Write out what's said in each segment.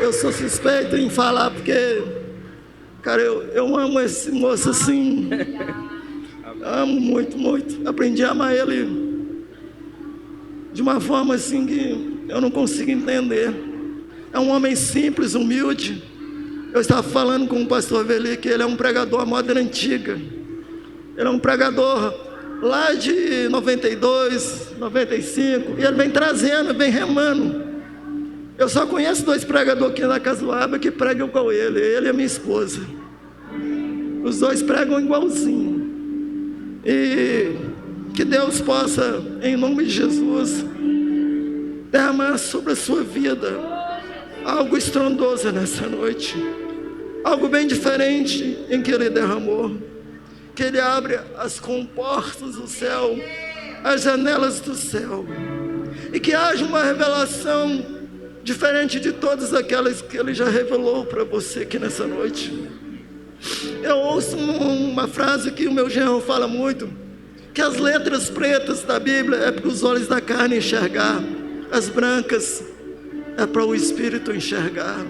eu sou suspeito em falar, porque, cara, eu amo esse moço assim. Amo muito, muito. Aprendi a amar ele de uma forma assim que eu não consigo entender. É um homem simples, humilde. Eu estava falando com o pastor Veli que ele é um pregador à moda antiga. Ele é um pregador lá de 92, 95, e ele vem trazendo, vem remando. Eu só conheço 2 pregadores aqui na Casuaba que pregam com ele e a minha esposa. Os 2 pregam igualzinho. E que Deus possa, em nome de Jesus, derramar sobre a sua vida algo estrondoso nessa noite. Algo bem diferente em que Ele derramou. Que Ele abre as comportas do céu, as janelas do céu. E que haja uma revelação diferente de todas aquelas que Ele já revelou para você aqui nessa noite. Eu ouço uma frase que o meu genro fala muito, que as letras pretas da Bíblia é para os olhos da carne enxergar, as brancas é para o Espírito enxergar.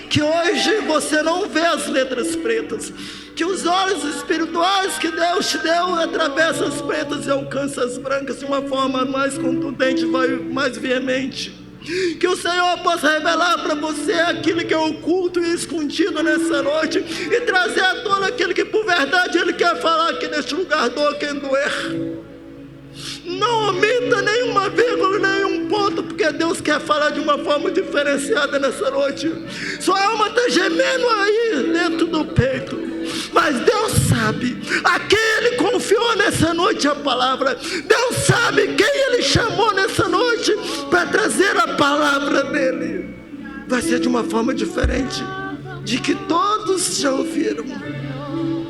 Que hoje você não vê as letras pretas, que os olhos espirituais que Deus te deu atravessam as pretas e alcançam as brancas de uma forma mais contundente, mais veemente. Que o Senhor possa revelar para você aquilo que é oculto e escondido nessa noite e trazer à tona aquilo que por verdade Ele quer falar aqui neste lugar, doa quem doer. Não omita nenhuma vírgula, nenhum ponto, porque Deus quer falar de uma forma diferenciada nessa noite. Sua alma está gemendo aí dentro do peito, mas Deus sabe a quem Ele confiou nessa noite a palavra. Deus sabe quem Ele chamou nessa noite para trazer a palavra dEle. Vai ser de uma forma diferente de que todos já ouviram,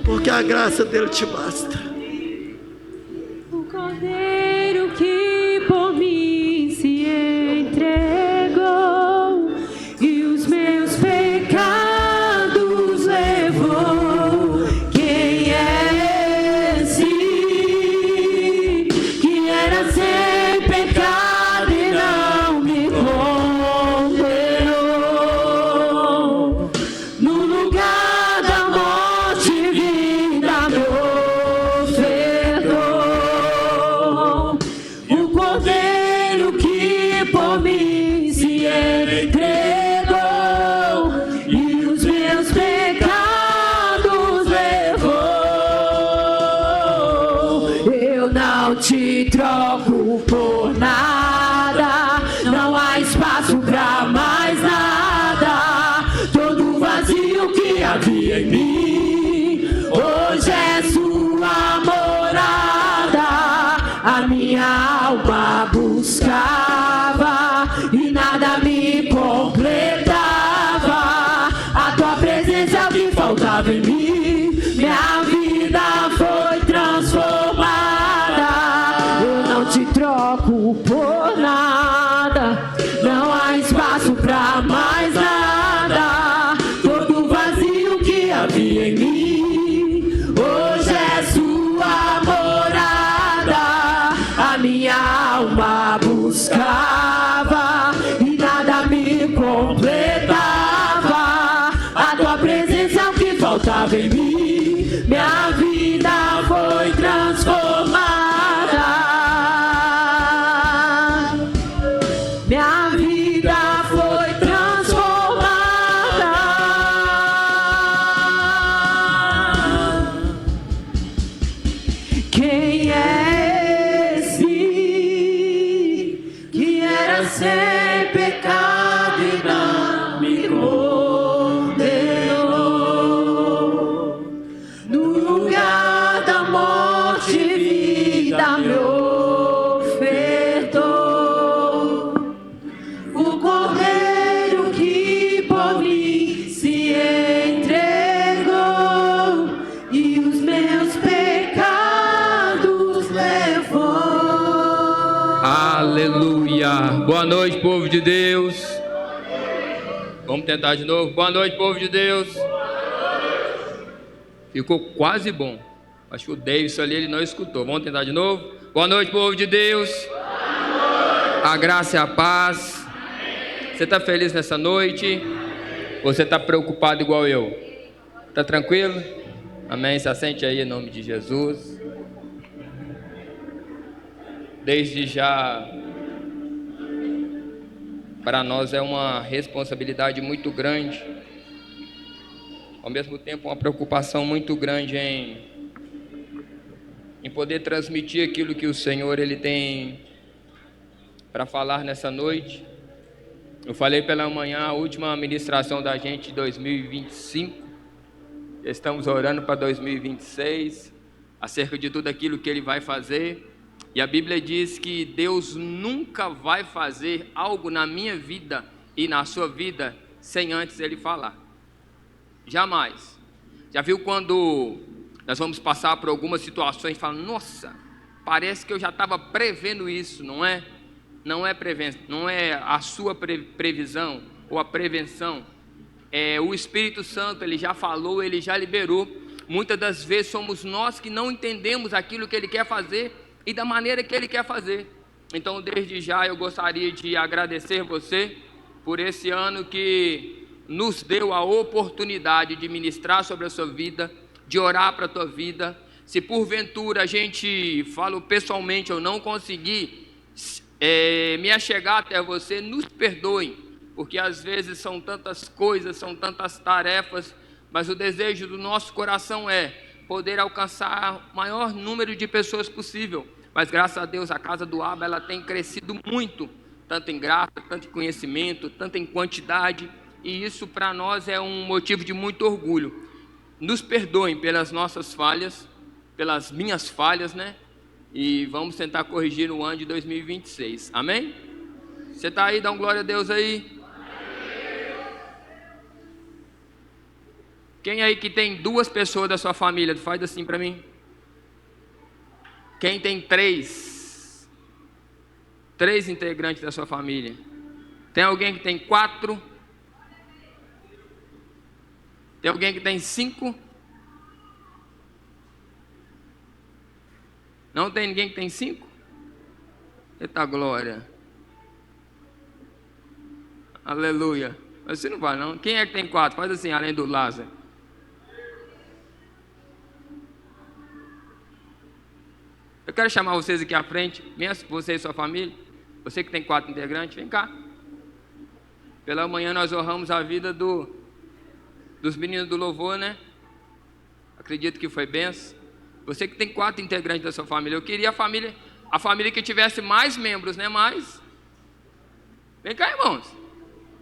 porque a graça dEle te basta. O Cordeiro que por mim se entregou e os meus pecados levou. Quem é esse que era sem pecado e não me condenou? No lugar da morte, vida me ofertou. O Cordeiro que por mim se entregou e os meus pecados levou. Eu não te troco por nada, não há espaço pra mais nada. Todo vazio que havia em mim hoje é sua morada. A minha alma buscava e nada me completava. A tua presença é o que faltava em mim. Minha vida foi transformada. Eu não te troco por nada, não há espaço pra mais nada. Todo vazio que havia em mim hoje é sua morada. A minha alma buscava e nada me completava. A tua presença é o que faltava em mim. Minha vida foi transformada. Minha vida foi transformada. Quem é esse que era sem pecado e não me condenou? No lugar da morte, vida me ofertou. O Cordeiro que por mim se entregou e os meus pecados levou. Aleluia. Boa noite, povo de Deus. Vamos tentar de novo. Boa noite, povo de Deus. Ficou quase bom. Acho que o Davidson ali, ele não escutou. Vamos tentar de novo. Boa noite, povo de Deus. A graça e a paz. Você está feliz nessa noite? Ou você está preocupado igual eu? Está tranquilo? Amém? Se assente aí em nome de Jesus. Desde já, para nós é uma responsabilidade muito grande, ao mesmo tempo uma preocupação muito grande em poder transmitir aquilo que o Senhor Ele tem para falar nessa noite. Eu falei pela manhã, a última ministração da gente de 2025, estamos orando para 2026, acerca de tudo aquilo que Ele vai fazer. E a Bíblia diz que Deus nunca vai fazer algo na minha vida e na sua vida sem antes Ele falar. Jamais. Já viu quando nós vamos passar por algumas situações e falar, nossa, parece que eu já estava prevendo isso, não é? Não é a sua previsão ou a prevenção. O Espírito Santo, Ele já falou, Ele já liberou. Muitas das vezes somos nós que não entendemos aquilo que Ele quer fazer e da maneira que Ele quer fazer. Então, desde já, eu gostaria de agradecer você por esse ano que nos deu a oportunidade de ministrar sobre a sua vida, de orar para a tua vida. Se porventura a gente, falo pessoalmente, eu não consegui me achegar até você, nos perdoem, porque às vezes são tantas coisas, são tantas tarefas, mas o desejo do nosso coração é poder alcançar o maior número de pessoas possível. Mas graças a Deus a casa do Abba, ela tem crescido muito, tanto em graça, tanto em conhecimento, tanto em quantidade, e isso para nós é um motivo de muito orgulho. Nos perdoem pelas nossas falhas, pelas minhas falhas, né? E vamos tentar corrigir no ano de 2026, amém? Você está aí, dá um glória a Deus aí. Quem aí que tem 2 pessoas da sua família, faz assim para mim. Quem tem 3 integrantes da sua família? Tem alguém que tem 4? Tem alguém que tem 5? Não tem ninguém que tem 5? Eita glória. Aleluia. Mas você não vai não. Quem é que tem 4? Faz assim, além do Lázaro. Eu quero chamar vocês aqui à frente. Venha você e sua família. Você que tem 4 integrantes, vem cá. Pela manhã nós honramos a vida dos meninos do louvor, né? Acredito que foi benção. Você que tem 4 integrantes da sua família. Eu queria a família que tivesse mais membros, né? Mais. Vem cá, irmãos.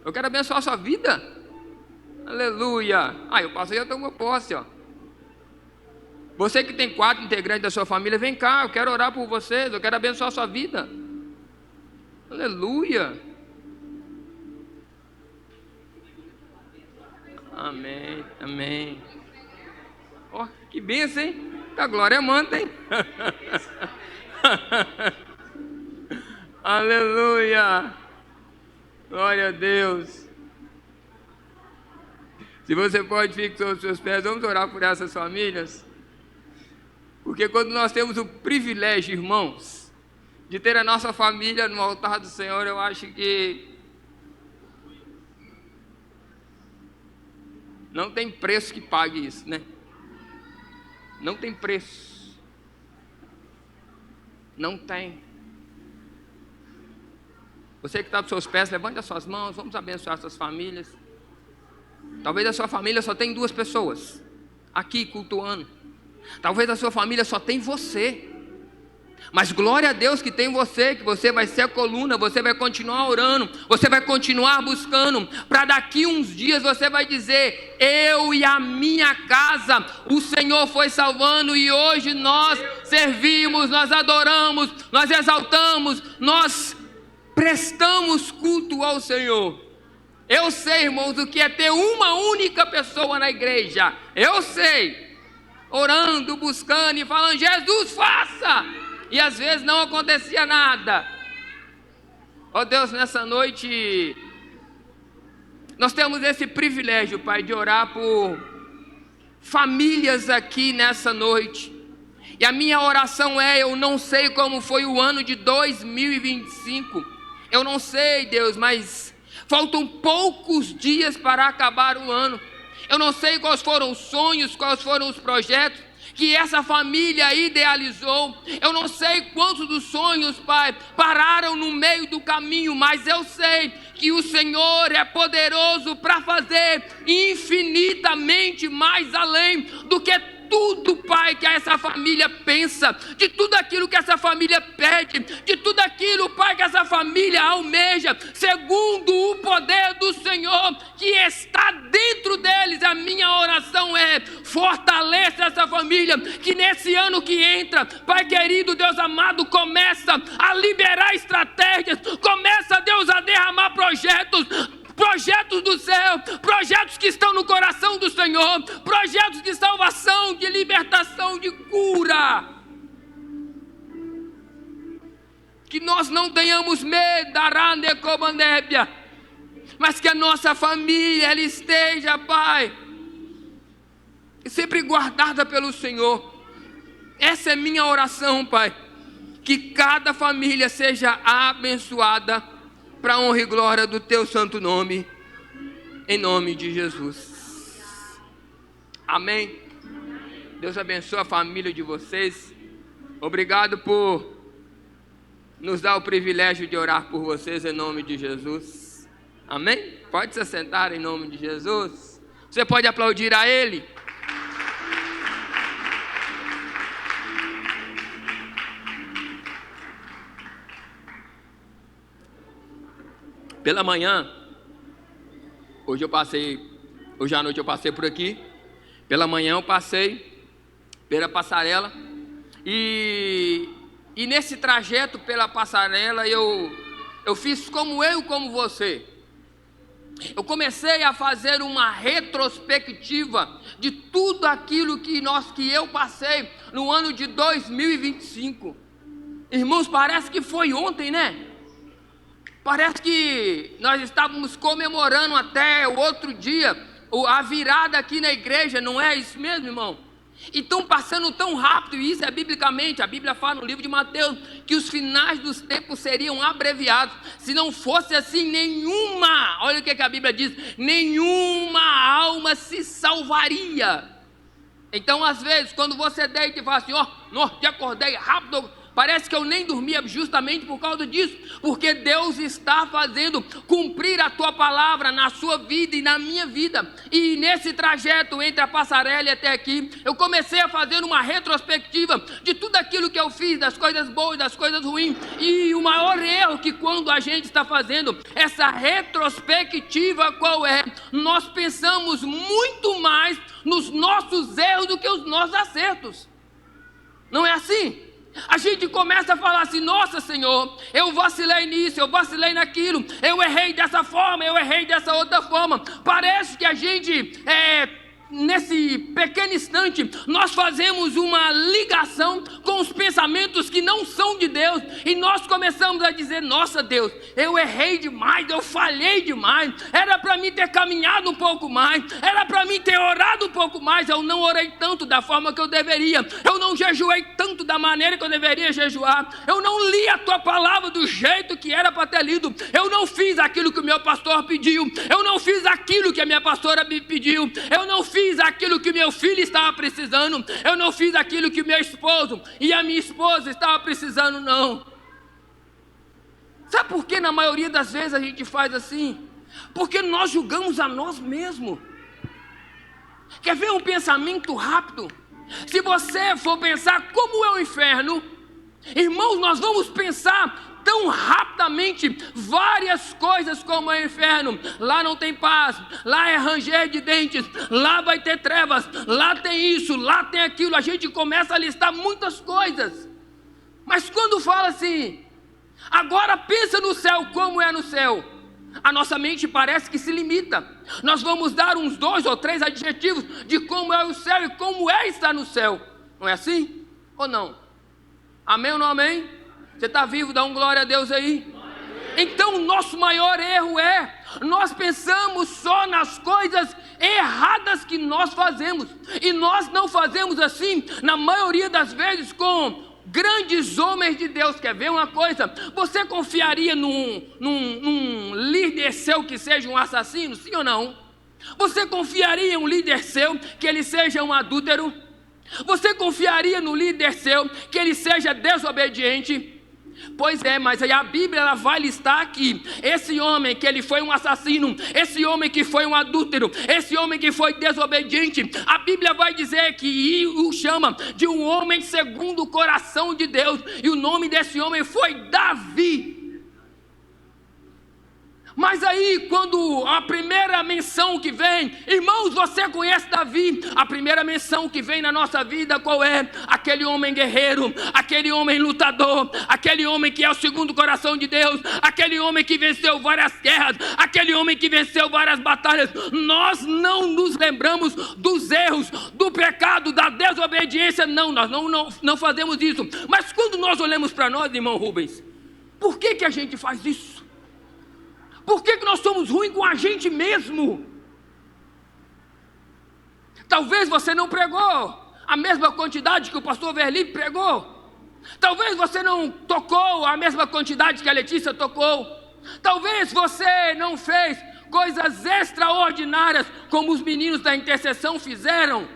Eu quero abençoar a sua vida. Aleluia. Eu passei a tomar posse, ó. Você que tem 4 integrantes da sua família, vem cá. Eu quero orar por vocês. Eu quero abençoar a sua vida. Aleluia. Amém, amém. Ó, que bênção, hein? A glória manda, hein? Aleluia. Glória a Deus. Se você pode, fique sobre os seus pés. Vamos orar por essas famílias. Porque quando nós temos o privilégio, irmãos, de ter a nossa família no altar do Senhor, eu acho que não tem preço que pague isso, né? Não tem preço. Não tem. Você que está dos seus pés, levante as suas mãos, vamos abençoar essas famílias. Talvez a sua família só tem 2 pessoas aqui cultuando. Talvez a sua família só tem você. Mas glória a Deus que tem você, que você vai ser a coluna, você vai continuar orando, você vai continuar buscando, para daqui uns dias você vai dizer, eu e a minha casa, o Senhor foi salvando e hoje nós servimos, nós adoramos, nós exaltamos, nós prestamos culto ao Senhor. Eu sei, irmãos, o que é ter uma única pessoa na igreja, eu sei, orando, buscando e falando, Jesus faça! E às vezes não acontecia nada. Ó Deus, nessa noite nós temos esse privilégio, Pai, de orar por famílias aqui nessa noite. E a minha oração é, eu não sei como foi o ano de 2025. Eu não sei, Deus, mas Faltam poucos dias para acabar o ano. Eu não sei quais foram os sonhos, quais foram os projetos que essa família idealizou. Eu não sei quantos dos sonhos, Pai, pararam no meio do caminho, mas eu sei que o Senhor é poderoso para fazer infinitamente mais além do que tudo, Pai, que essa família pensa, de tudo aquilo que essa família pede, de tudo aquilo, Pai, que essa família almeja, segundo o poder do Senhor que está dentro deles. A minha oração é: fortaleça essa família, que nesse ano que entra, Pai querido, Deus amado, começa a liberar estratégias, começa, Deus, a derramar projetos do céu, projetos que estão no coração do Senhor, projetos de salvação, de libertação, de cura. Que nós não tenhamos medo da randecobandébia, mas que a nossa família ela esteja, Pai, sempre guardada pelo Senhor. Essa é minha oração, Pai, que cada família seja abençoada para a honra e glória do Teu santo nome, em nome de Jesus. Amém. Deus abençoe a família de vocês. Obrigado por nos dar o privilégio de orar por vocês, em nome de Jesus. Amém? Pode se assentar em nome de Jesus. Você pode aplaudir a Ele. Pela manhã, hoje à noite eu passei por aqui. Pela manhã eu passei pela passarela e nesse trajeto pela passarela eu fiz como você. Eu comecei a fazer uma retrospectiva de tudo aquilo que eu passei no ano de 2025. Irmãos, parece que foi ontem, né? Parece que nós estávamos comemorando até o outro dia a virada aqui na igreja, não é isso mesmo, irmão? E estão passando tão rápido, e isso é biblicamente. A Bíblia fala no livro de Mateus que os finais dos tempos seriam abreviados. Se não fosse assim, olha o que a Bíblia diz, nenhuma alma se salvaria. Então, às vezes, quando você deita e fala assim, te acordei rápido, parece que eu nem dormia, justamente por causa disso, porque Deus está fazendo cumprir a tua palavra na sua vida e na minha vida. E nesse trajeto entre a passarela e até aqui, eu comecei a fazer uma retrospectiva de tudo aquilo que eu fiz, das coisas boas, das coisas ruins. E o maior erro que quando a gente está fazendo essa retrospectiva, qual é? Nós pensamos muito mais nos nossos erros do que os nossos acertos. Não é assim? A gente começa a falar assim, nossa Senhor, eu vacilei nisso, eu vacilei naquilo, eu errei dessa forma, eu errei dessa outra forma. Parece que a gente, nesse pequeno instante, nós fazemos uma ligação com os pensamentos que não são de Deus, e nós começamos a dizer, nossa Deus, eu errei demais, eu falhei demais, era para mim ter caminhado um pouco mais, era para mim ter orado um pouco mais, eu não orei tanto da forma que eu deveria, eu não jejuei tanto da maneira que eu deveria jejuar, eu não li a tua palavra do jeito que era para ter lido, eu não fiz aquilo que o meu pastor pediu, eu não fiz aquilo que a minha pastora me pediu, eu não fiz aquilo que meu filho estava precisando, eu não fiz aquilo que meu esposo e a minha esposa estavam precisando, não. Sabe por que na maioria das vezes a gente faz assim? Porque nós julgamos a nós mesmos. Quer ver um pensamento rápido? Se você for pensar como é o inferno, irmãos, nós vamos pensar tão rapidamente várias coisas como é o inferno. Lá não tem paz, lá é ranger de dentes, lá vai ter trevas, lá tem isso, lá tem aquilo. A gente começa a listar muitas coisas, mas quando fala assim, agora pensa no céu, como é no céu, a nossa mente parece que se limita. Nós vamos dar uns 2 ou 3 adjetivos de como é o céu e como é estar no céu. Não é assim? Ou não? Amém ou não amém? Você está vivo? Dá um glória a Deus aí. Então o nosso maior erro nós pensamos só nas coisas erradas que nós fazemos, e nós não fazemos assim, na maioria das vezes, com grandes homens de Deus. Quer ver uma coisa? Você confiaria num líder seu que seja um assassino? Sim ou não? Você confiaria em um líder seu que ele seja um adúltero? Você confiaria no líder seu que ele seja desobediente? Pois é, mas aí a Bíblia ela vai listar aqui esse homem que ele foi um assassino, esse homem que foi um adúltero, esse homem que foi desobediente. A Bíblia vai dizer que o chama de um homem segundo o coração de Deus, e o nome desse homem foi Davi. Mas aí, quando a primeira menção que vem, irmãos, você conhece Davi? A primeira menção que vem na nossa vida, qual é? Aquele homem guerreiro, aquele homem lutador, aquele homem que é o segundo coração de Deus, aquele homem que venceu várias guerras, aquele homem que venceu várias batalhas. Nós não nos lembramos dos erros, do pecado, da desobediência, não, nós não fazemos isso. Mas quando nós olhamos para nós, irmão Rubens, por que a gente faz isso? Por que nós somos ruins com a gente mesmo? Talvez você não pregou a mesma quantidade que o pastor Verli pregou. Talvez você não tocou a mesma quantidade que a Letícia tocou. Talvez você não fez coisas extraordinárias como os meninos da intercessão fizeram.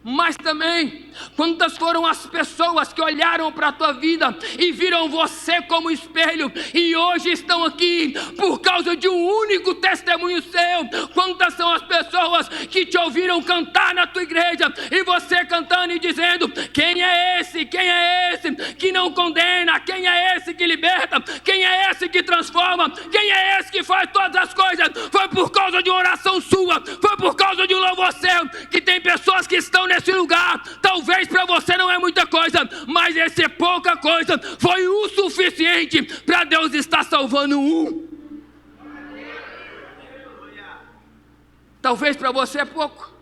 Mas também, quantas foram as pessoas que olharam para a tua vida e viram você como espelho e hoje estão aqui por causa de um único testemunho seu? Quantas são as pessoas que te ouviram cantar na tua igreja e você cantando e dizendo: quem é esse? Quem é esse que não condena? Quem é esse que liberta? Quem é esse que transforma? Quem é esse que faz todas as coisas? Foi por causa de uma oração sua, foi por causa de um louvor seu que tem pessoas que estão nesse lugar. Talvez para você não é muita coisa, mas esse pouca coisa foi o suficiente para Deus estar salvando um. Talvez para você é pouco,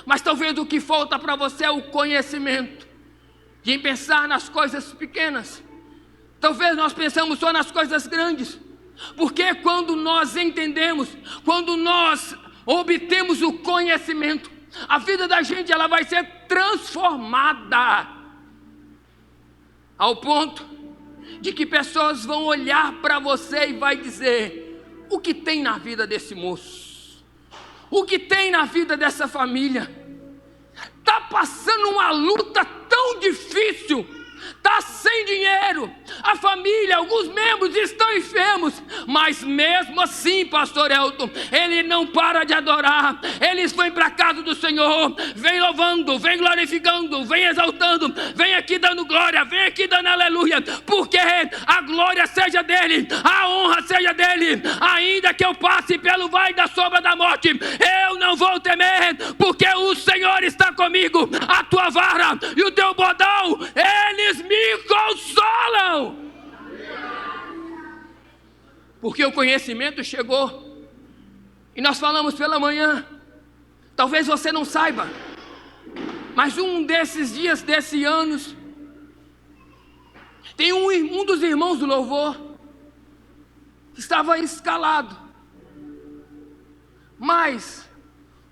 mas talvez o que falta para você é o conhecimento de pensar nas coisas pequenas. Talvez nós pensamos só nas coisas grandes, porque quando nós entendemos, quando nós obtemos o conhecimento, a vida da gente ela vai ser transformada ao ponto de que pessoas vão olhar para você e vai dizer: o que tem na vida desse moço? O que tem na vida dessa família? Está passando uma luta tão difícil, está sem dinheiro, a família, alguns membros estão enfermos, mas mesmo assim, pastor Elton, ele não para de adorar, eles vêm para a casa do Senhor, vem louvando, vem glorificando, vem exaltando, vem aqui dando glória, vem aqui dando aleluia, porque a glória seja dele, a honra seja dele. Ainda que eu passe pelo vale da sombra da morte, eu não vou temer, porque o Senhor está comigo, a tua vara e o teu bordão, eles me consolam. Porque o conhecimento chegou. E nós falamos pela manhã, talvez você não saiba, mas um desses dias, desse ano, tem um dos irmãos do louvor que estava escalado, mas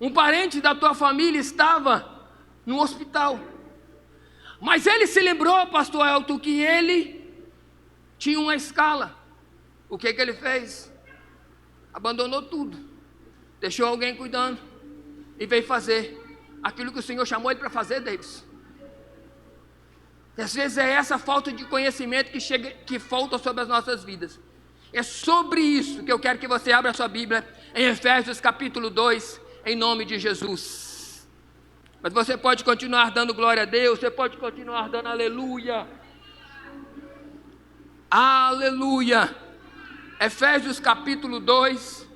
um parente da tua família estava no hospital. Mas ele se lembrou, pastor Elton, que ele tinha uma escala. O que ele fez? Abandonou tudo, deixou alguém cuidando e veio fazer aquilo que o Senhor chamou ele para fazer deles. E às vezes é essa falta de conhecimento que falta sobre as nossas vidas. É sobre isso que eu quero que você abra a sua Bíblia em Efésios capítulo 2, em nome de Jesus. Mas você pode continuar dando glória a Deus, você pode continuar dando aleluia. Aleluia. Efésios capítulo 2.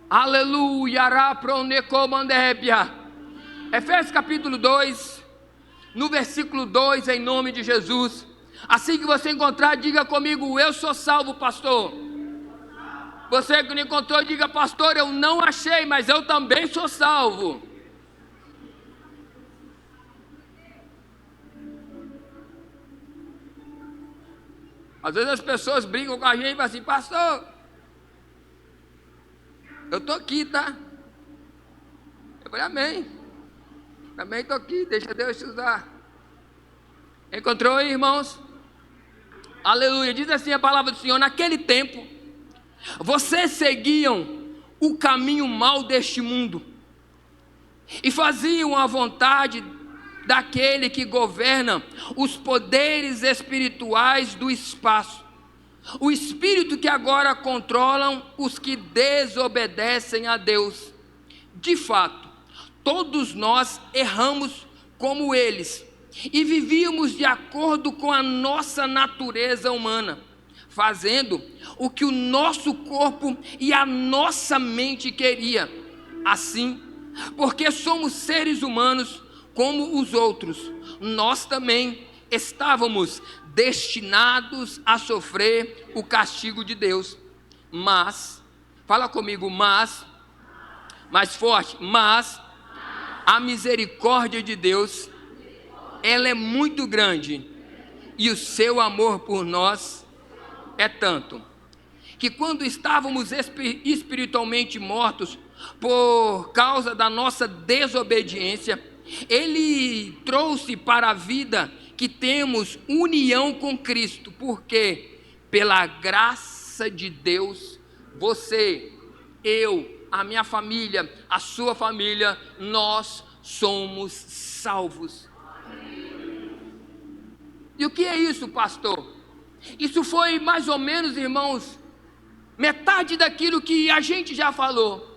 Aleluia. Efésios capítulo 2, no versículo 2, em nome de Jesus. Assim que você encontrar, diga comigo: eu sou salvo, pastor. Você que não encontrou, diga: pastor, eu não achei, mas eu também sou salvo. Às vezes as pessoas brincam com a gente e falam assim: pastor, eu estou aqui, tá? Eu falei: amém. Também estou aqui, deixa Deus te usar. Encontrou aí, irmãos? Aleluia. Diz assim a palavra do Senhor: naquele tempo, vocês seguiam o caminho mau deste mundo e faziam a vontade daquele que governa os poderes espirituais do espaço, o espírito que agora controlam os que desobedecem a Deus. De fato, todos nós erramos como eles e vivíamos de acordo com a nossa natureza humana, fazendo o que o nosso corpo e a nossa mente queria. Assim, porque somos seres humanos como os outros, nós também estávamos destinados a sofrer o castigo de Deus. Mas, fala comigo, mas, mais forte, mas a misericórdia de Deus, ela é muito grande, e o seu amor por nós é tanto, que quando estávamos espiritualmente mortos por causa da nossa desobediência, Ele trouxe para a vida que temos união com Cristo, porque pela graça de Deus, você, eu, a minha família, a sua família, nós somos salvos. E o que é isso, pastor? Isso foi mais ou menos, irmãos, metade daquilo que a gente já falou.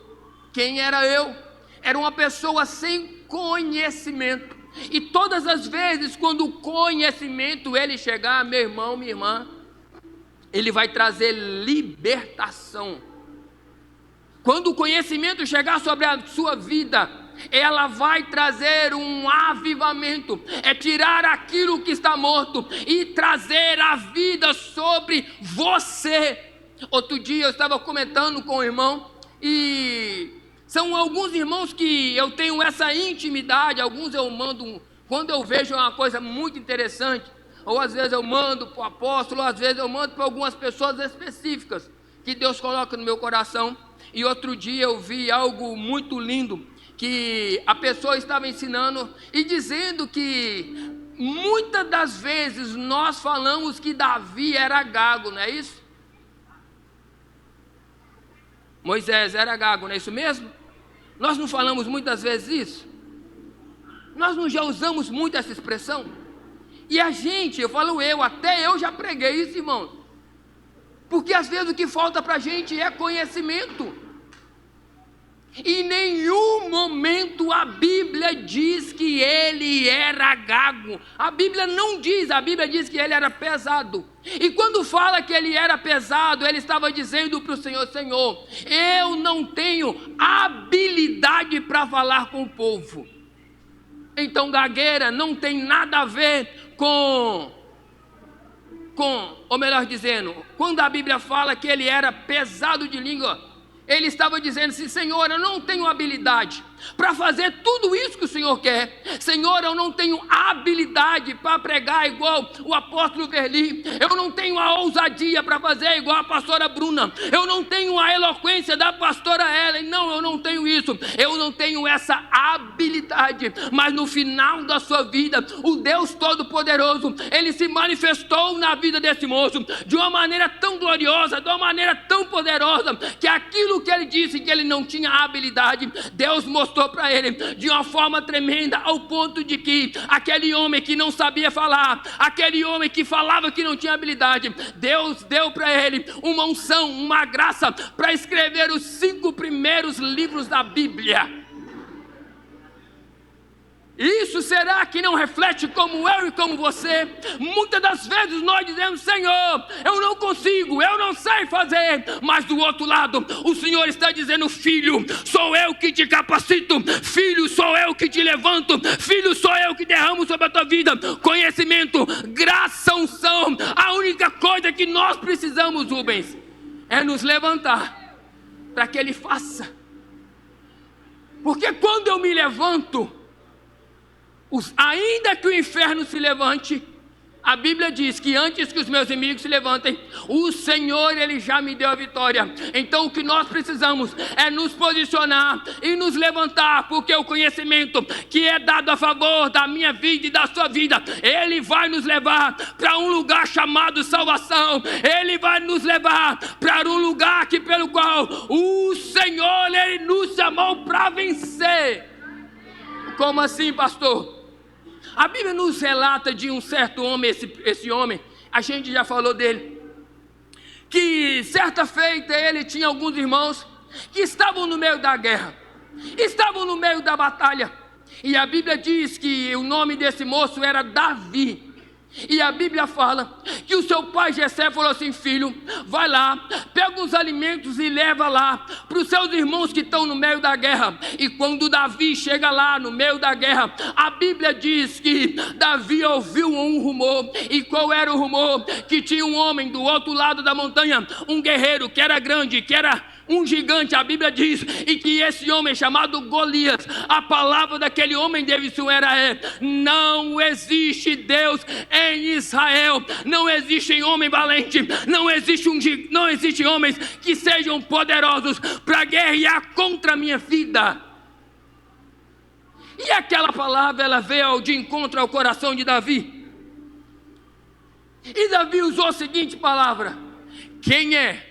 Quem era eu? Era uma pessoa sem conhecimento. E todas as vezes quando o conhecimento ele chegar, meu irmão, minha irmã, ele vai trazer libertação. Quando o conhecimento chegar sobre a sua vida, ela vai trazer um avivamento, é tirar aquilo que está morto e trazer a vida sobre você. Outro dia eu estava comentando com o irmão, e são alguns irmãos que eu tenho essa intimidade. Alguns eu mando, quando eu vejo uma coisa muito interessante, ou às vezes eu mando para o apóstolo, ou às vezes eu mando para algumas pessoas específicas, que Deus coloca no meu coração. E outro dia eu vi algo muito lindo, que a pessoa estava ensinando e dizendo que muitas das vezes nós falamos que Davi era gago, não é isso? Moisés era gago, não é isso mesmo? Nós não falamos muitas vezes isso? Nós não já usamos muito essa expressão? E a gente, até eu já preguei isso, irmão. Porque às vezes o que falta para a gente é conhecimento. Em nenhum momento a Bíblia diz que ele era gago. A Bíblia não diz, a Bíblia diz que ele era pesado. E quando fala que ele era pesado, ele estava dizendo para o Senhor: Senhor, eu não tenho habilidade para falar com o povo. Então gagueira não tem nada a ver com, ou melhor dizendo, quando a Bíblia fala que ele era pesado de língua, ele estava dizendo assim: Senhor, eu não tenho habilidade para fazer tudo isso que o Senhor quer. Senhor, eu não tenho habilidade para pregar igual o apóstolo Verli. Eu não tenho a ousadia para fazer igual a pastora Bruna. Eu não tenho a eloquência da pastora Ellen. Não, eu não tenho isso. Eu não tenho essa habilidade. Mas no final da sua vida, o Deus Todo-Poderoso, ele se manifestou na vida desse moço de uma maneira tão gloriosa, de uma maneira tão poderosa, que aquilo que ele disse que ele não tinha habilidade, Deus mostrou para ele de uma forma tremenda, ao ponto de que aquele homem que não sabia falar, aquele homem que falava que não tinha habilidade, Deus deu para ele uma unção, uma graça para escrever os 5 primeiros livros da Bíblia. Isso será que não reflete como eu e como você? Muitas das vezes nós dizemos: Senhor, eu não consigo, eu não sei fazer. Mas do outro lado, o Senhor está dizendo: filho, sou eu que te capacito. Filho, sou eu que te levanto. Filho, sou eu que derramo sobre a tua vida conhecimento, graça, unção. A única coisa que nós precisamos, Rubens, é nos levantar para que Ele faça. Porque quando eu me levanto, ainda que o inferno se levante, A Bíblia diz que antes que os meus inimigos se levantem, o Senhor, Ele já me deu a vitória. Então o que nós precisamos é nos posicionar e nos levantar, porque o conhecimento que é dado a favor da minha vida e da sua vida, Ele vai nos levar para um lugar chamado salvação. Ele vai nos levar para um lugar que, pelo qual o Senhor, Ele nos chamou para vencer. Como assim, pastor? A Bíblia nos relata de um certo homem, esse homem, a gente já falou dele, que certa feita ele tinha alguns irmãos que estavam no meio da guerra, estavam no meio da batalha, e a Bíblia diz que o nome desse moço era Davi. E a Bíblia fala que o seu pai Jessé falou assim: filho, vai lá, pega uns alimentos e leva lá para os seus irmãos que estão no meio da guerra. E quando Davi chega lá no meio da guerra, a Bíblia diz que Davi ouviu um rumor. E qual era o rumor? Que tinha um homem do outro lado da montanha, um guerreiro que era grande, que era um gigante, a Bíblia diz, e que esse homem chamado Golias, a palavra daquele homem de Evissu era: não existe Deus em Israel, não existe homem valente, não existe homens que sejam poderosos para guerrear contra a minha vida. E aquela palavra, ela veio de encontro ao coração de Davi, e Davi usou a seguinte palavra: quem é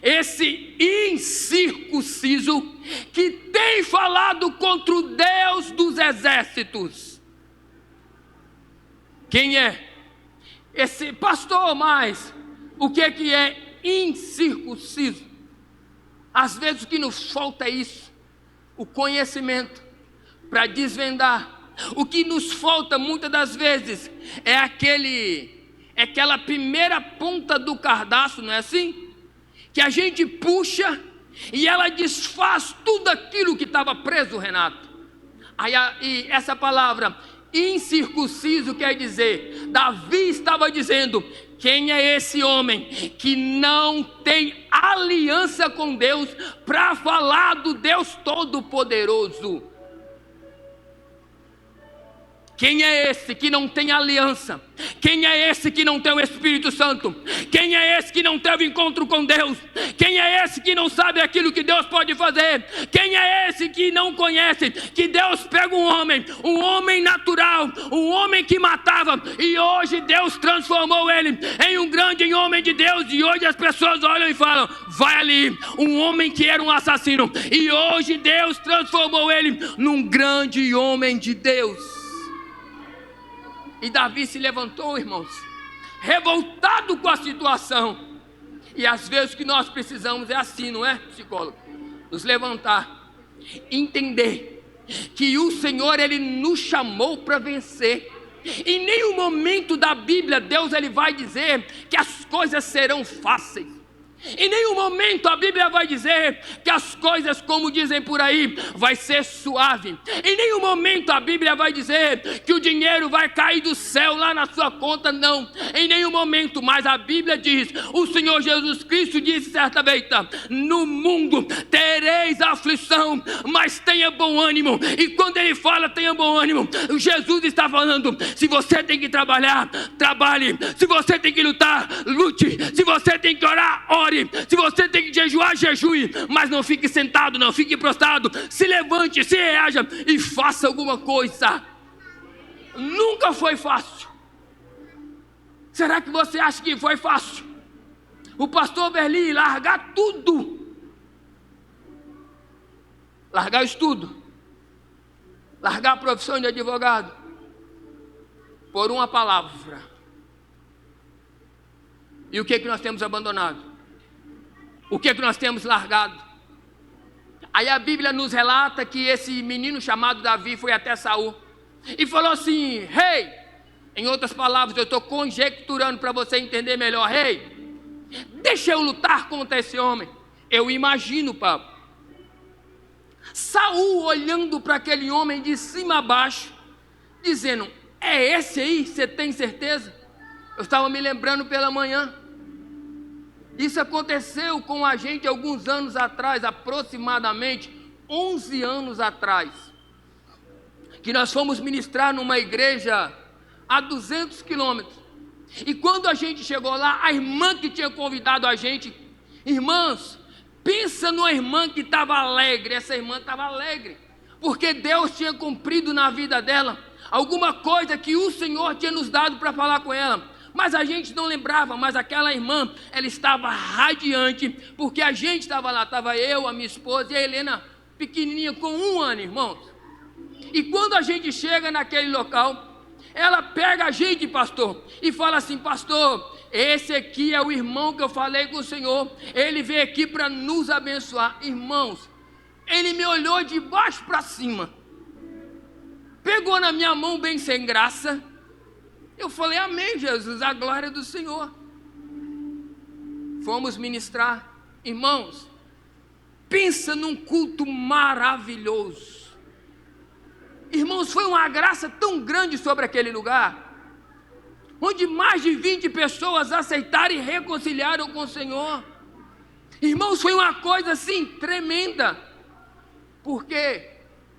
esse incircunciso que tem falado contra o Deus dos exércitos? Quem é esse pastor? Mas o que é incircunciso? Às vezes o que nos falta é isso, o conhecimento para desvendar. O que nos falta muitas das vezes é aquela primeira ponta do cardaço, não é assim? Que a gente puxa e ela desfaz tudo aquilo que estava preso, Renato. E essa palavra incircunciso quer dizer, Davi estava dizendo: quem é esse homem que não tem aliança com Deus para falar do Deus Todo-Poderoso? Quem é esse que não tem aliança? Quem é esse que não tem o Espírito Santo? Quem é esse que não teve encontro com Deus? Quem é esse que não sabe aquilo que Deus pode fazer? Quem é esse que não conhece que Deus pega um homem natural, um homem que matava, e hoje Deus transformou ele em um grande homem de Deus, e hoje as pessoas olham e falam: vai ali, um homem que era um assassino, e hoje Deus transformou ele num grande homem de Deus. E Davi se levantou, irmãos, revoltado com a situação. E às vezes o que nós precisamos é assim, não é, psicólogo? Nos levantar, entender que o Senhor, Ele nos chamou para vencer. Em nenhum momento da Bíblia Deus ele vai dizer que as coisas serão fáceis. Em nenhum momento a Bíblia vai dizer que as coisas, como dizem por aí, vai ser suave. Em nenhum momento a Bíblia vai dizer que o dinheiro vai cair do céu lá na sua conta, não. Em nenhum momento, mas a Bíblia diz, o Senhor Jesus Cristo disse certa vez: no mundo tereis aflição, mas tenha bom ânimo. E quando ele fala tenha bom ânimo, Jesus está falando: se você tem que trabalhar, trabalhe. Se você tem que lutar, lute. Se você tem que orar, ore. Se você tem que jejuar, jejue, mas não fique sentado, não fique prostrado. Se levante, se reaja e faça alguma coisa. Nunca foi fácil. Será que você acha que foi fácil? O pastor Berli largar tudo, largar o estudo, largar a profissão de advogado, por uma palavra. E o que nós temos abandonado? O que nós temos largado? Aí a Bíblia nos relata que esse menino chamado Davi foi até Saul e falou assim: rei, em outras palavras, eu estou conjecturando para você entender melhor: rei, deixa eu lutar contra esse homem. Eu imagino, Pablo, Saul olhando para aquele homem de cima a baixo, dizendo: é esse aí? Você tem certeza? Eu estava me lembrando pela manhã. Isso aconteceu com a gente alguns anos atrás, aproximadamente 11 anos atrás, que nós fomos ministrar numa igreja a 200 quilômetros, E quando a gente chegou lá, a irmã que tinha convidado a gente, irmãos, pensa numa irmã que estava alegre. Essa irmã estava alegre, porque Deus tinha cumprido na vida dela alguma coisa que o Senhor tinha nos dado para falar com ela. Mas a gente não lembrava, mas aquela irmã, ela estava radiante, porque a gente estava lá, estava eu, a minha esposa e a Helena, pequenininha, com 1 ano, irmãos. E quando a gente chega naquele local, ela pega a gente, pastor, e fala assim: pastor, esse aqui é o irmão que eu falei com o Senhor, ele veio aqui para nos abençoar. Irmãos, ele me olhou de baixo para cima, pegou na minha mão bem sem graça. Eu falei: amém, Jesus, a glória do Senhor. Fomos ministrar. Irmãos, pensa num culto maravilhoso. Irmãos, foi uma graça tão grande sobre aquele lugar, onde mais de 20 pessoas aceitaram e reconciliaram com o Senhor. Irmãos, foi uma coisa assim tremenda, porque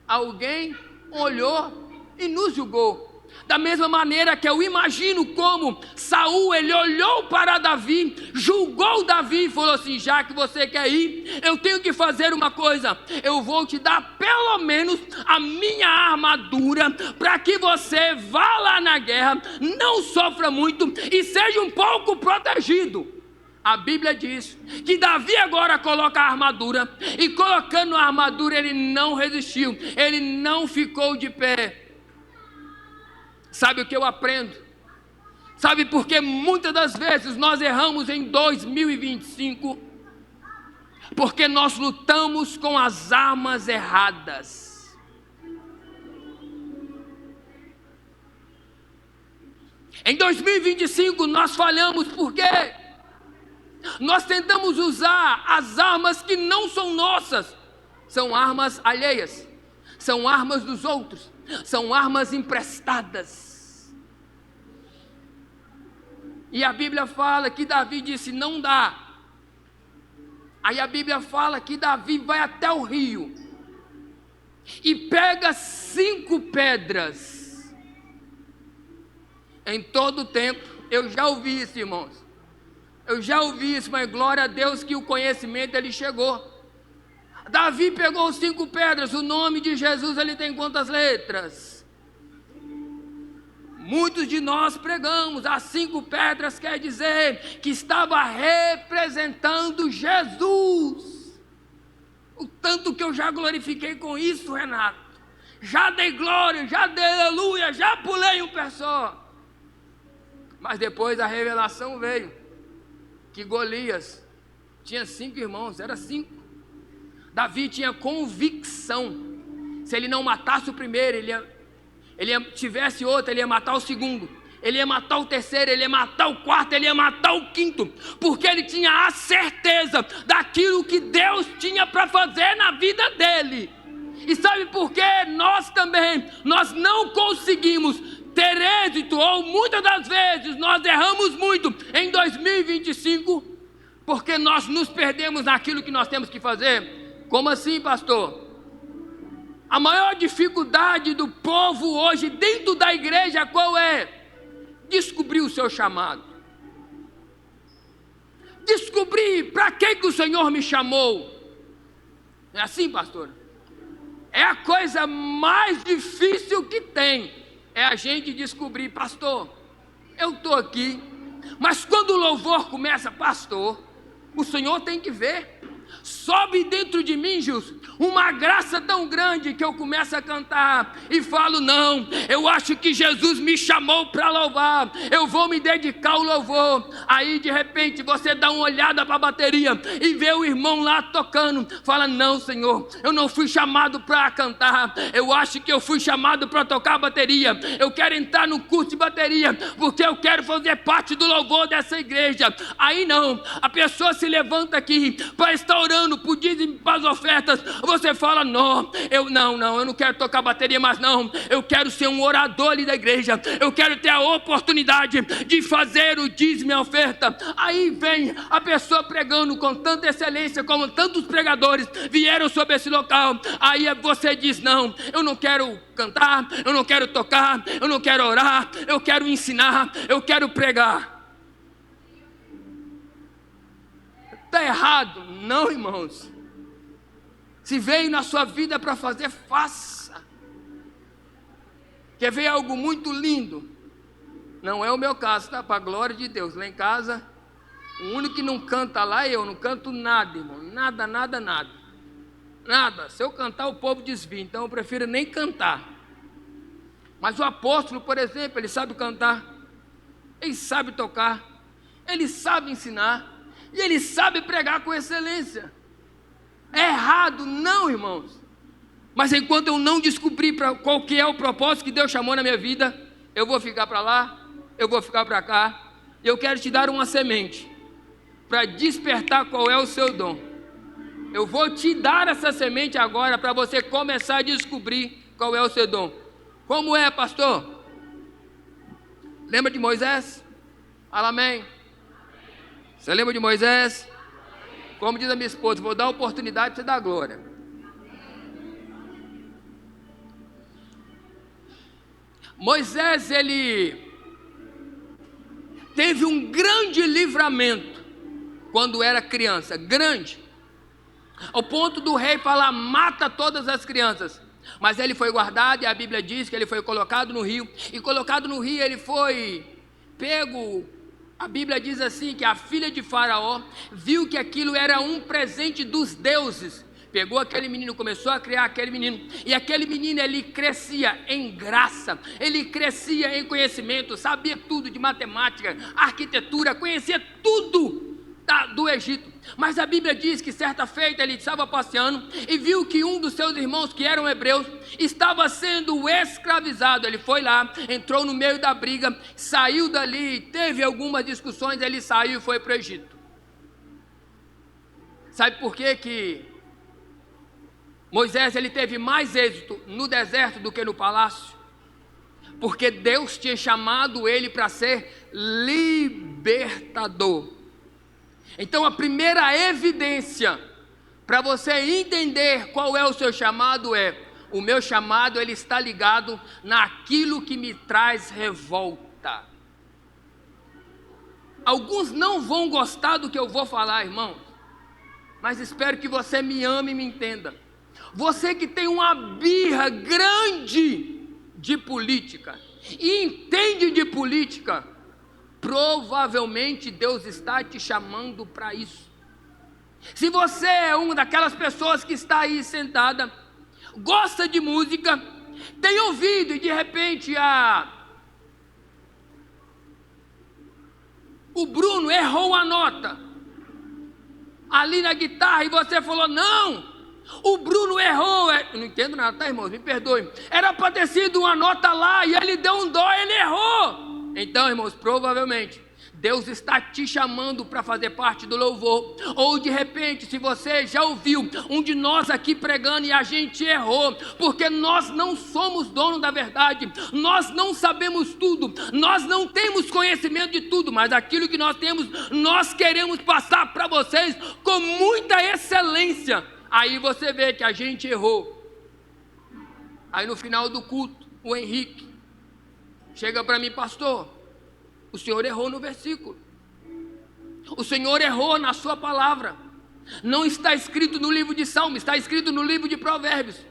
alguém olhou e nos julgou. Da mesma maneira que eu imagino como Saul, ele olhou para Davi, julgou Davi e falou assim: já que você quer ir, eu tenho que fazer uma coisa, eu vou te dar pelo menos a minha armadura, para que você vá lá na guerra, não sofra muito e seja um pouco protegido. A Bíblia diz que Davi agora coloca a armadura, e colocando a armadura ele não resistiu, ele não ficou de pé. Sabe o que eu aprendo? Sabe por que muitas das vezes nós erramos em 2025? Porque nós lutamos com as armas erradas. Em 2025 nós falhamos porque nós tentamos usar as armas que não são nossas. São armas alheias, são armas dos outros, são armas emprestadas. E a Bíblia fala que Davi disse: não dá. Aí a Bíblia fala que Davi vai até o rio e pega 5 pedras. Em todo o tempo, eu já ouvi isso, irmãos. Eu já ouvi isso, mas glória a Deus que o conhecimento ele chegou. Davi pegou 5 pedras. O nome de Jesus ele tem quantas letras? Muitos de nós pregamos, as 5 pedras quer dizer que estava representando Jesus. O tanto que eu já glorifiquei com isso, Renato. Já dei glória, já dei aleluia, já pulei um pé só. Mas depois a revelação veio, que Golias tinha 5 irmãos, era 5. Davi tinha convicção, se ele não matasse o primeiro, tivesse outro, ele ia matar o segundo, ele ia matar o terceiro, ele ia matar o quarto, ele ia matar o quinto, porque ele tinha a certeza daquilo que Deus tinha para fazer na vida dele. E sabe por quê? Nós não conseguimos ter êxito, ou muitas das vezes nós erramos muito em 2025, porque nós nos perdemos naquilo que nós temos que fazer. Como assim, pastor? A maior dificuldade do povo hoje dentro da igreja qual é? Descobrir o seu chamado. Descobrir para que o Senhor me chamou. É assim, pastor? É a coisa mais difícil que tem. É a gente descobrir: pastor, eu estou aqui, mas quando o louvor começa: pastor, o Senhor tem que ver. Sobe dentro de mim, Gilson, uma graça tão grande que eu começo a cantar e falo: não, eu acho que Jesus me chamou para louvar, eu vou me dedicar ao louvor. Aí de repente você dá uma olhada para a bateria e vê o irmão lá tocando, fala: não, Senhor, eu não fui chamado para cantar, eu acho que eu fui chamado para tocar bateria, eu quero entrar no curso de bateria, porque eu quero fazer parte do louvor dessa igreja. Aí não, a pessoa se levanta aqui para estar orando por dízimo, para as ofertas, você fala: não, eu não quero tocar bateria, mas não, eu quero ser um orador ali da igreja, eu quero ter a oportunidade de fazer o dízimo e a oferta. Aí vem a pessoa pregando com tanta excelência, como tantos pregadores vieram sobre esse local. Aí você diz: não, eu não quero cantar, eu não quero tocar, eu não quero orar, eu quero ensinar, eu quero pregar. errado. Não, irmãos. Se veio na sua vida para fazer, faça. Quer ver algo muito lindo? Não é o meu caso, tá? Para a glória de Deus. Lá em casa, o único que não canta lá é eu. Não canto nada, irmão. Nada, nada, nada. Nada. Se eu cantar, o povo desvia. Então eu prefiro nem cantar. Mas o apóstolo, por exemplo, ele sabe cantar. Ele sabe tocar. Ele sabe ensinar. E ele sabe pregar com excelência. É errado? Não, irmãos. Mas enquanto eu não descobrir qual que é o propósito que Deus chamou na minha vida, eu vou ficar para lá, eu vou ficar para cá. Eu quero te dar uma semente para despertar qual é o seu dom. Eu vou te dar essa semente agora para você começar a descobrir qual é o seu dom. Como é, pastor? Lembra de Moisés? Fala amém. Você lembra de Moisés? Como diz a minha esposa, vou dar a oportunidade para você dar glória. Moisés, ele teve um grande livramento quando era criança, grande, ao ponto do rei falar, mata todas as crianças. Mas ele foi guardado e a Bíblia diz que ele foi colocado no rio, e colocado no rio ele foi pego. A Bíblia diz assim, que a filha de Faraó viu que aquilo era um presente dos deuses, pegou aquele menino, começou a criar aquele menino, e aquele menino, ele crescia em graça, ele crescia em conhecimento, sabia tudo de matemática, arquitetura, conhecia tudo do Egito. Mas a Bíblia diz que certa feita ele estava passeando e viu que um dos seus irmãos, que eram hebreus, estava sendo escravizado. Ele foi lá, entrou no meio da briga, saiu dali, teve algumas discussões, ele saiu e foi para o Egito. Sabe por quê que Moisés, ele teve mais êxito no deserto do que no palácio? Porque Deus tinha chamado ele para ser libertador. Então a primeira evidência para você entender qual é o seu chamado é: o meu chamado, ele está ligado naquilo que me traz revolta. Alguns não vão gostar do que eu vou falar, irmão, mas espero que você me ame e me entenda. Você que tem uma birra grande de política e entende de política, provavelmente Deus está te chamando para isso. Se você é uma daquelas pessoas que está aí sentada, gosta de música, tem ouvido e de repente o Bruno errou a nota ali na guitarra e você falou, não, o Bruno errou. Eu não entendo nada, tá, irmãos? Me perdoe. Era para ter sido uma nota lá e ele deu um dó, ele errou. Então, irmãos, provavelmente Deus está te chamando para fazer parte do louvor. Ou de repente, se você já ouviu um de nós aqui pregando e a gente errou, porque nós não somos donos da verdade, nós não sabemos tudo, nós não temos conhecimento de tudo, mas aquilo que nós temos, nós queremos passar para vocês com muita excelência. Aí você vê que a gente errou. Aí no final do culto, o Henrique chega para mim, pastor, o senhor errou no versículo, o senhor errou na sua palavra, não está escrito no livro de Salmos, está escrito no livro de Provérbios.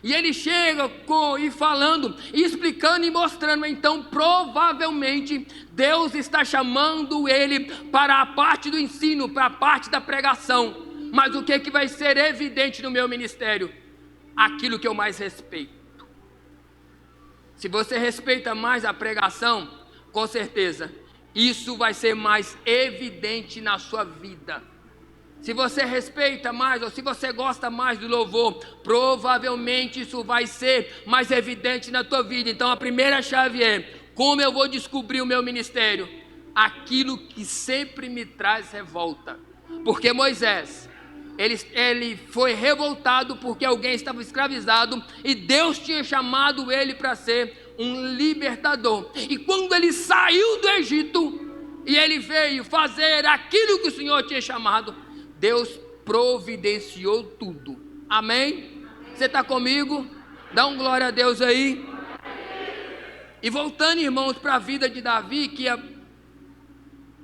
E ele chega e falando, e explicando e mostrando. Então provavelmente Deus está chamando ele para a parte do ensino, para a parte da pregação. Mas o que vai ser evidente no meu ministério? Aquilo que eu mais respeito. Se você respeita mais a pregação, com certeza, isso vai ser mais evidente na sua vida. Se você respeita mais, ou se você gosta mais do louvor, provavelmente isso vai ser mais evidente na tua vida. Então a primeira chave é: como eu vou descobrir o meu ministério? Aquilo que sempre me traz revolta. Porque Moisés, ele foi revoltado porque alguém estava escravizado e Deus tinha chamado ele para ser um libertador. E quando ele saiu do Egito e ele veio fazer aquilo que o Senhor tinha chamado, Deus providenciou tudo. Amém? Você está comigo? Dá um glória a Deus aí. E voltando, irmãos, para a vida de Davi, que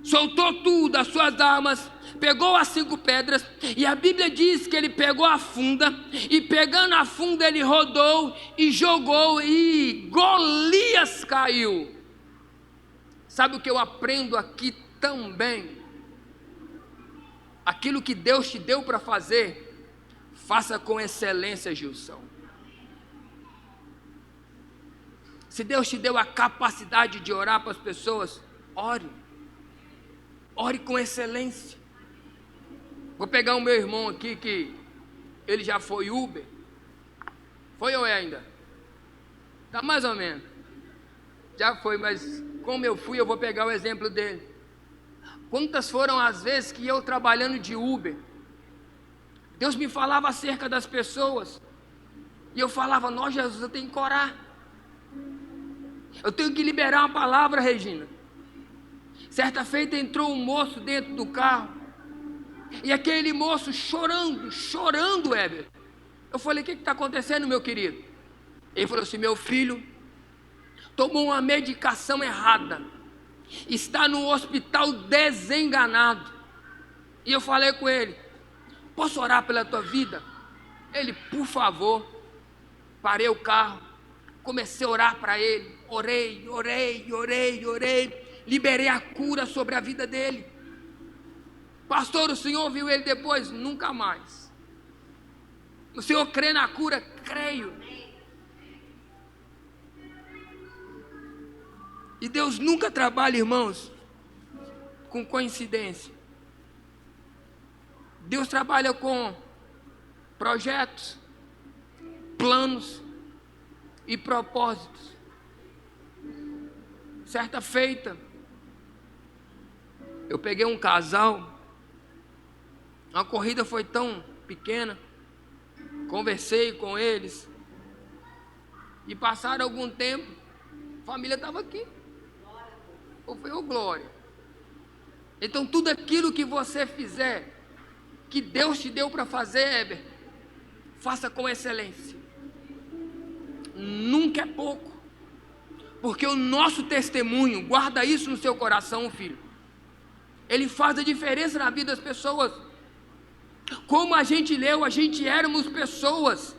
soltou tudo, as suas armas, pegou as 5 pedras, e a Bíblia diz que ele pegou a funda, e pegando a funda ele rodou e jogou, e Golias caiu. Sabe o que eu aprendo aqui também? Aquilo que Deus te deu para fazer, faça com excelência, Gilson. Se Deus te deu a capacidade de orar para as pessoas, ore. Ore com excelência. Vou pegar o meu irmão aqui, que ele já foi Uber. Foi ou é ainda? Tá mais ou menos. Já foi, mas como eu fui, eu vou pegar o exemplo dele. Quantas foram as vezes que eu trabalhando de Uber, Deus me falava acerca das pessoas, e eu falava: "Não, Jesus, eu tenho que orar. Eu tenho que liberar uma palavra, Regina." Certa feita entrou um moço dentro do carro, e aquele moço chorando, Heber. Eu falei: "O que está acontecendo, meu querido?" Ele falou assim: "Meu filho tomou uma medicação errada, está no hospital desenganado." E eu falei com ele: "Posso orar pela tua vida?" Ele: "Por favor." Parei o carro, comecei a orar para ele, orei, liberei a cura sobre a vida dele. "Pastor, o senhor viu ele depois?" "Nunca mais." "O senhor crê na cura?" "Creio." E Deus nunca trabalha, irmãos, com coincidência. Deus trabalha com projetos, planos e propósitos. Certa feita, eu peguei um casal, a corrida foi tão pequena, conversei com eles, e passaram algum tempo, a família estava aqui. Foi o glória. Então tudo aquilo que você fizer, que Deus te deu para fazer, Heber, faça com excelência. Nunca é pouco, porque o nosso testemunho, guarda isso no seu coração, filho, ele faz a diferença na vida das pessoas. Como a gente leu, a gente éramos pessoas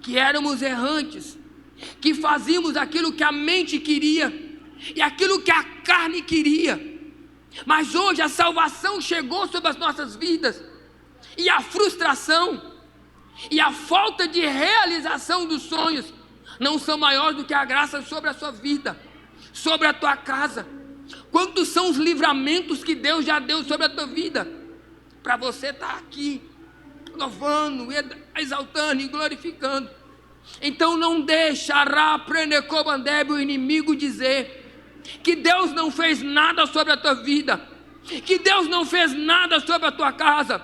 que éramos errantes, que fazíamos aquilo que a mente queria e aquilo que a carne queria, mas hoje a salvação chegou sobre as nossas vidas, e a frustração e a falta de realização dos sonhos não são maiores do que a graça sobre a sua vida, sobre a tua casa. Quantos são os livramentos que Deus já deu sobre a tua vida, para você estar aqui, louvando, exaltando e glorificando. Então não deixará o inimigo dizer que Deus não fez nada sobre a tua vida, que Deus não fez nada sobre a tua casa,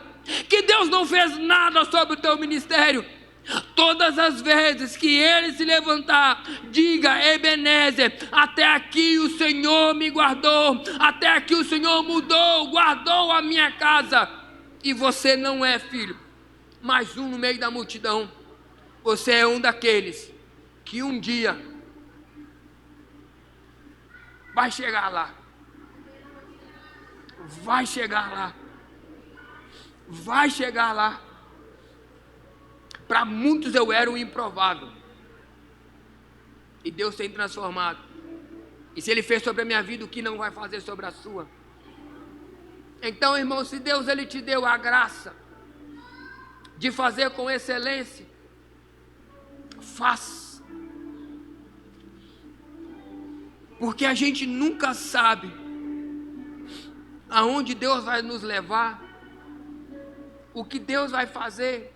que Deus não fez nada sobre o teu ministério. Todas as vezes que ele se levantar, diga: Ebenezer, até aqui o Senhor me guardou, até aqui o Senhor mudou, guardou a minha casa. E você não é, filho, mais um no meio da multidão. Você é um daqueles que um dia vai chegar lá. Vai chegar lá. Vai chegar lá. Para muitos eu era um improvável, e Deus tem transformado. E se Ele fez sobre a minha vida, o que não vai fazer sobre a sua? Então, irmão, se Deus ele te deu a graça de fazer com excelência, faça. Porque a gente nunca sabe aonde Deus vai nos levar, o que Deus vai fazer.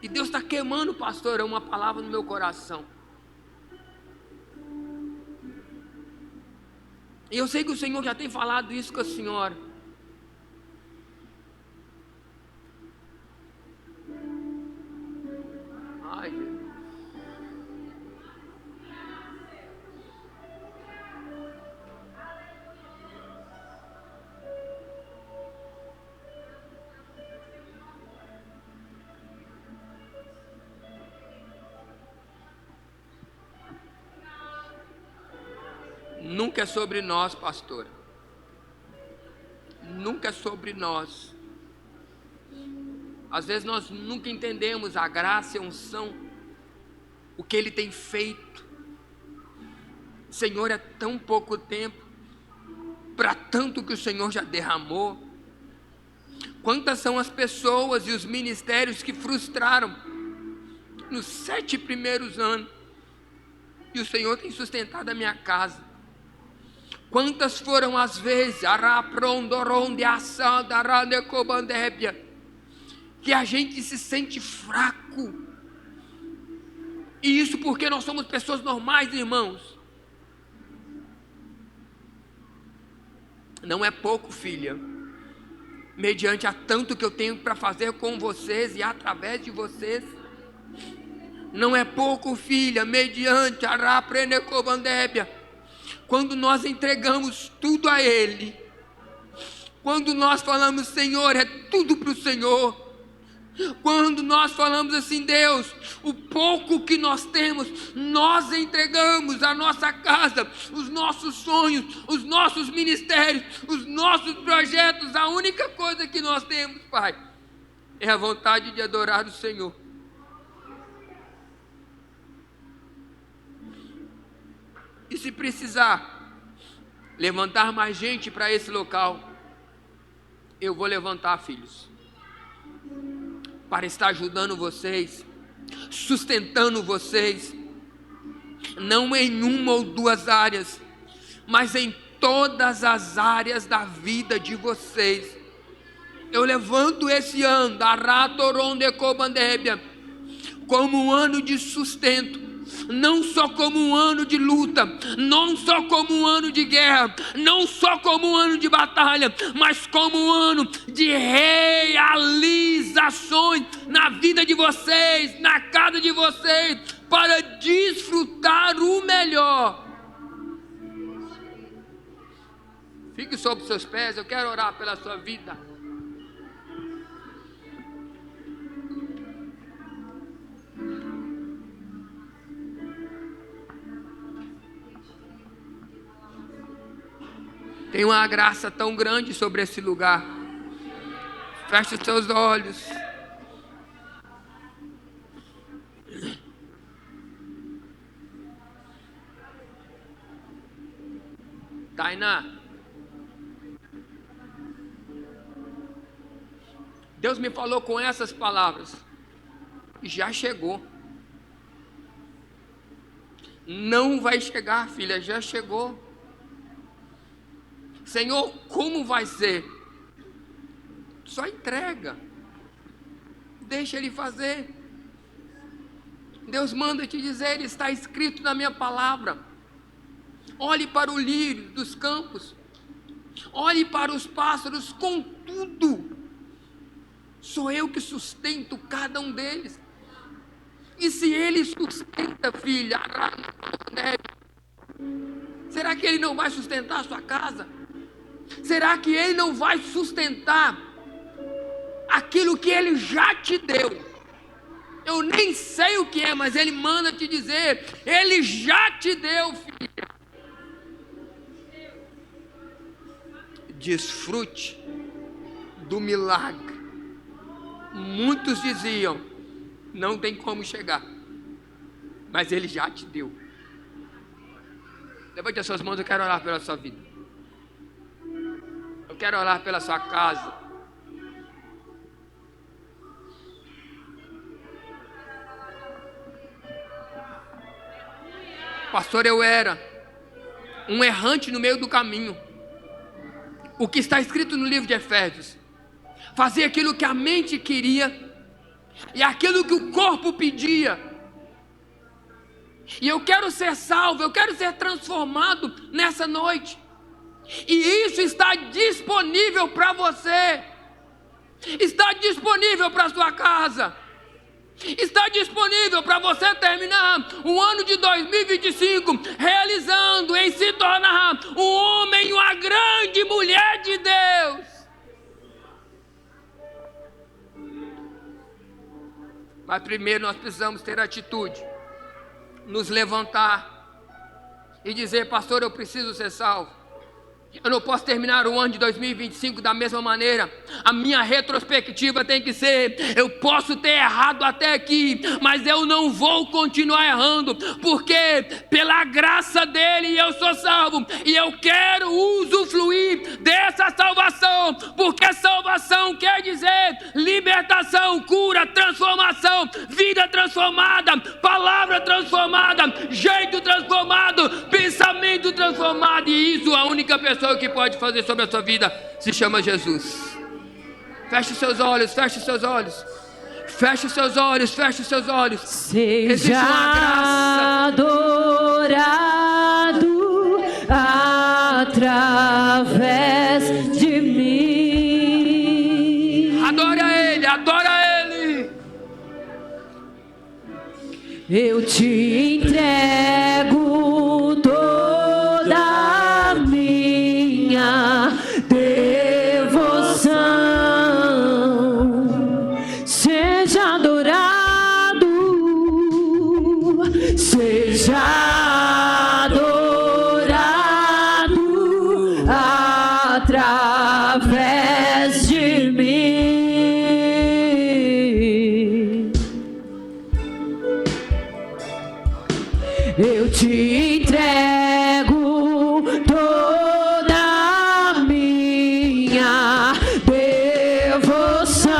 E Deus está queimando, pastor, uma palavra no meu coração. E eu sei que o Senhor já tem falado isso com a senhora. Ai, Jesus. Nunca é sobre nós, pastor. Nunca é sobre nós. Às vezes nós nunca entendemos a graça e a unção, o que Ele tem feito. Senhor, é tão pouco tempo para tanto que o Senhor já derramou. Quantas são as pessoas e os ministérios que frustraram nos 7 primeiros anos, e o Senhor tem sustentado a minha casa. Quantas foram as vezes que a gente se sente fraco, e isso porque nós somos pessoas normais, irmãos. Não é pouco, filha, mediante a tanto que eu tenho para fazer com vocês e através de vocês. Não é pouco, filha, mediante a raprenecobandébia, quando nós entregamos tudo a Ele, quando nós falamos, Senhor, é tudo para o Senhor, quando nós falamos assim, Deus, o pouco que nós temos, nós entregamos a nossa casa, os nossos sonhos, os nossos ministérios, os nossos projetos. A única coisa que nós temos, Pai, é a vontade de adorar o Senhor. E se precisar levantar mais gente para esse local, eu vou levantar, filhos, para estar ajudando vocês, sustentando vocês, não em uma ou 2 áreas, mas em todas as áreas da vida de vocês. Eu levanto esse ano, como um ano de sustento, não só como um ano de luta, não só como um ano de guerra, não só como um ano de batalha, mas como um ano de realizações na vida de vocês, na casa de vocês, para desfrutar o melhor. Fique sobre os seus pés, eu quero orar pela sua vida. Tem uma graça tão grande sobre esse lugar. Feche os seus olhos. Tainá, Deus me falou com essas palavras. Já chegou. Não vai chegar, filha, já chegou. Senhor, como vai ser? Só entrega. Deixa Ele fazer. Deus manda te dizer, está escrito na minha palavra. Olhe para o lírio dos campos. Olhe para os pássaros, contudo, sou eu que sustento cada um deles. E se Ele sustenta, filha, será que Ele não vai sustentar a sua casa? Será que Ele não vai sustentar aquilo que Ele já te deu? Eu nem sei o que é, mas Ele manda te dizer, Ele já te deu, filha. Desfrute do milagre. Muitos diziam, não tem como chegar, mas Ele já te deu. Levante as suas mãos, eu quero orar pela sua vida. Eu quero orar pela sua casa. Pastor, eu era um errante no meio do caminho. O que está escrito no livro de Efésios. Fazia aquilo que a mente queria e aquilo que o corpo pedia. E eu quero ser salvo, eu quero ser transformado nessa noite. E isso está disponível para você. Está disponível para a sua casa. Está disponível para você terminar o ano de 2025 realizando em se tornar um homem e uma grande mulher de Deus. Mas primeiro nós precisamos ter atitude, nos levantar e dizer: pastor, eu preciso ser salvo. Eu não posso terminar o ano de 2025 da mesma maneira. A minha retrospectiva tem que ser: eu posso ter errado até aqui, mas eu não vou continuar errando, porque pela graça dele eu sou salvo, e eu quero usufruir dessa salvação, porque salvação quer dizer libertação, cura, transformação, vida transformada, palavra transformada, jeito transformado, pensamento transformado, e isso a única pessoa que pode fazer sobre a sua vida se chama Jesus. Feche os seus olhos, feche os seus olhos, feche os seus olhos, feche os seus olhos. Seja adorado através de mim. Adora Ele, adora Ele. Eu te entrego toda a minha devoção. Seja adorado, seja adorado através de mim. Eu te entrego toda a minha devoção.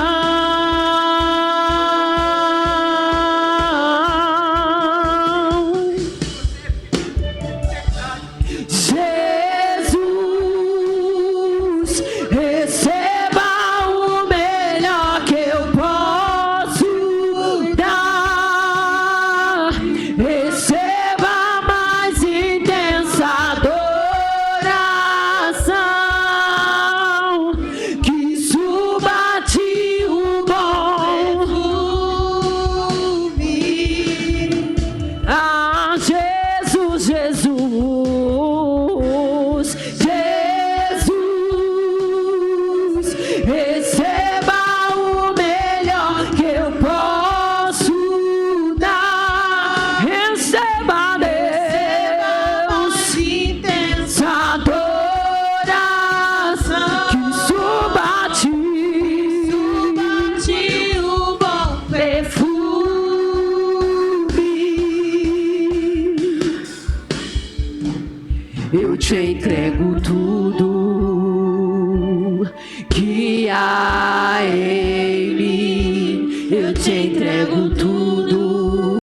Jesus, receba o melhor que eu posso dar. Receba a mais intensa adoração, que suba a ti o bom perfume. Ah, Jesus, Jesus, Jesus, receba o melhor que eu posso dar. Receba, Deus, intensa adoração, que suba a ti o bom perfume. Eu te entrego tudo que há em